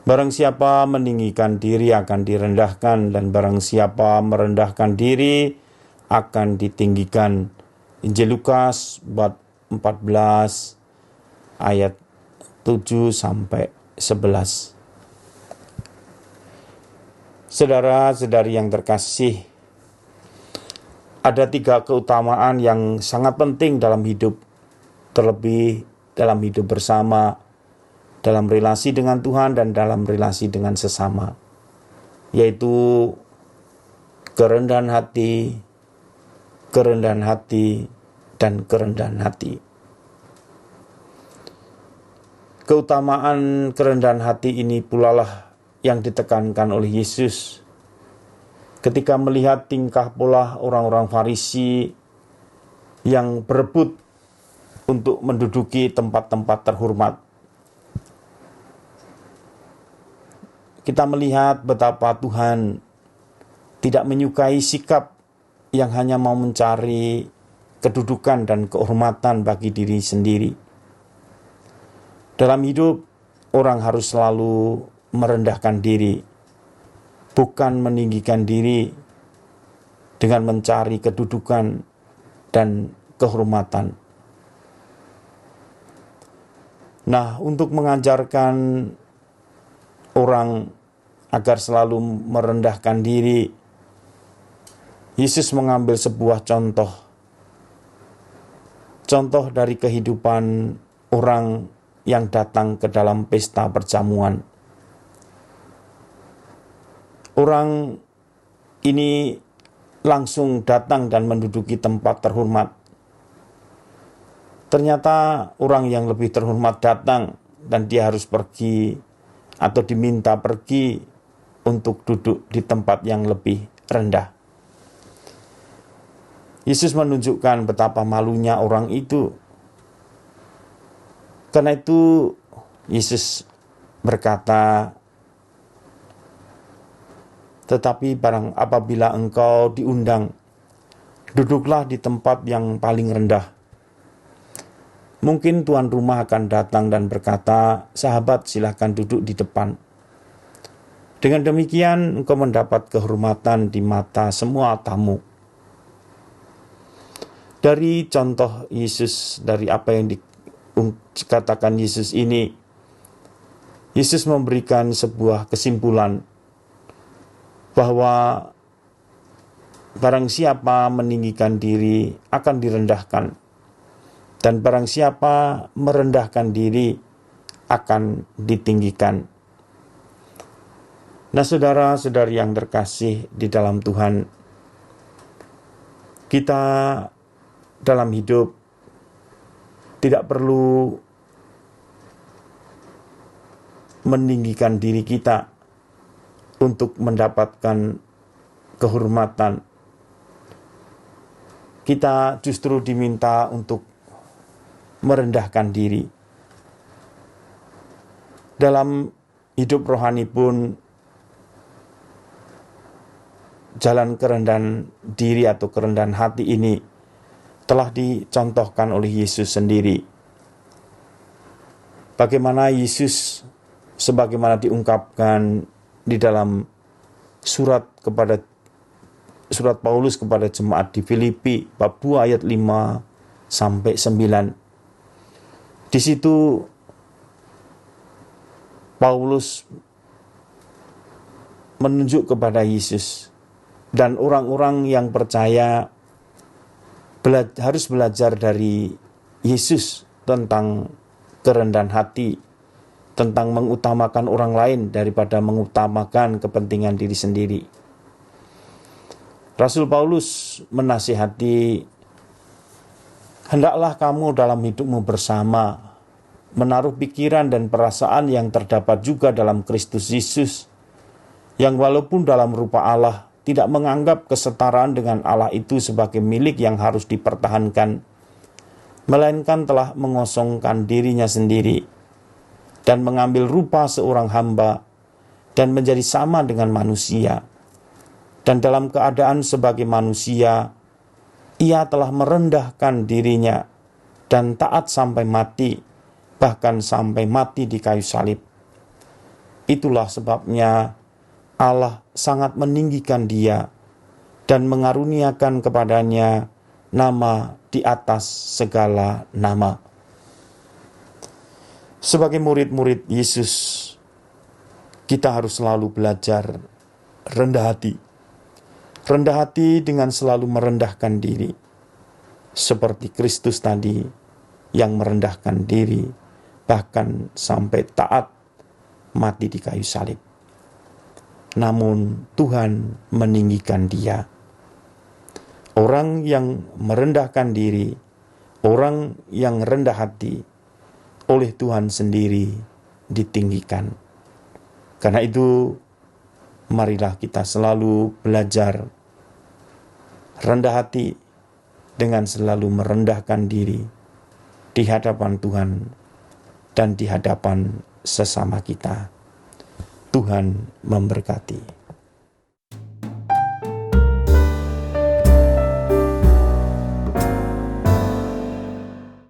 Barang siapa meninggikan diri akan direndahkan, dan barang siapa merendahkan diri akan ditinggikan. Injil Lukas bab 14 ayat 7 sampai 11. Saudara-saudari yang terkasih, ada 3 keutamaan yang sangat penting dalam hidup, terlebih dalam hidup bersama, dalam relasi dengan Tuhan dan dalam relasi dengan sesama, yaitu kerendahan hati, dan kerendahan hati. Keutamaan kerendahan hati ini pula lah yang ditekankan oleh Yesus ketika melihat tingkah pola orang-orang Farisi yang berebut untuk menduduki tempat-tempat terhormat. Kita melihat betapa Tuhan tidak menyukai sikap yang hanya mau mencari kedudukan dan kehormatan bagi diri sendiri. Dalam hidup, orang harus selalu merendahkan diri, bukan meninggikan diri dengan mencari kedudukan dan kehormatan. Nah, untuk mengajarkan orang agar selalu merendahkan diri, Yesus mengambil sebuah contoh dari kehidupan orang yang datang ke dalam pesta perjamuan. Orang ini langsung datang dan menduduki tempat terhormat. Ternyata orang yang lebih terhormat datang dan dia harus pergi atau diminta pergi untuk duduk di tempat yang lebih rendah. Yesus menunjukkan betapa malunya orang itu. Karena itu Yesus berkata, "Tetapi apabila engkau diundang, duduklah di tempat yang paling rendah." Mungkin tuan rumah akan datang dan berkata, "Sahabat, silakan duduk di depan." Dengan demikian engkau mendapat kehormatan di mata semua tamu. Dari contoh Yesus, dari apa yang dikatakan Yesus ini, Yesus memberikan sebuah kesimpulan bahwa barang siapa meninggikan diri akan direndahkan, dan barang siapa merendahkan diri akan ditinggikan. Nah, saudara-saudari yang terkasih di dalam Tuhan, kita dalam hidup tidak perlu meninggikan diri kita untuk mendapatkan kehormatan. Kita justru diminta untuk merendahkan diri. Dalam hidup rohani pun, jalan kerendahan diri atau kerendahan hati ini telah dicontohkan oleh Yesus sendiri. Bagaimana Yesus, sebagaimana diungkapkan di dalam surat Paulus kepada jemaat di Filipi bab 2 ayat 5 sampai 9. Di situ Paulus menunjuk kepada Yesus, dan orang-orang yang percaya harus belajar dari Yesus tentang kerendahan hati, tentang mengutamakan orang lain daripada mengutamakan kepentingan diri sendiri. Rasul Paulus menasihati, "Hendaklah kamu dalam hidupmu bersama menaruh pikiran dan perasaan yang terdapat juga dalam Kristus Yesus, yang walaupun dalam rupa Allah tidak menganggap kesetaraan dengan Allah itu sebagai milik yang harus dipertahankan, melainkan telah mengosongkan dirinya sendiri dan mengambil rupa seorang hamba dan menjadi sama dengan manusia. Dan dalam keadaan sebagai manusia, ia telah merendahkan dirinya dan taat sampai mati, bahkan sampai mati di kayu salib. Itulah sebabnya Allah sangat meninggikan dia dan mengaruniakan kepadanya nama di atas segala nama. Sebagai murid-murid Yesus, kita harus selalu belajar rendah hati. Rendah hati dengan selalu merendahkan diri. Seperti Kristus tadi yang merendahkan diri, bahkan sampai taat mati di kayu salib. Namun Tuhan meninggikan dia. Orang yang merendahkan diri, orang yang rendah hati, oleh Tuhan sendiri ditinggikan. Karena itu, marilah kita selalu belajar rendah hati dengan selalu merendahkan diri di hadapan Tuhan dan di hadapan sesama kita. Tuhan memberkati.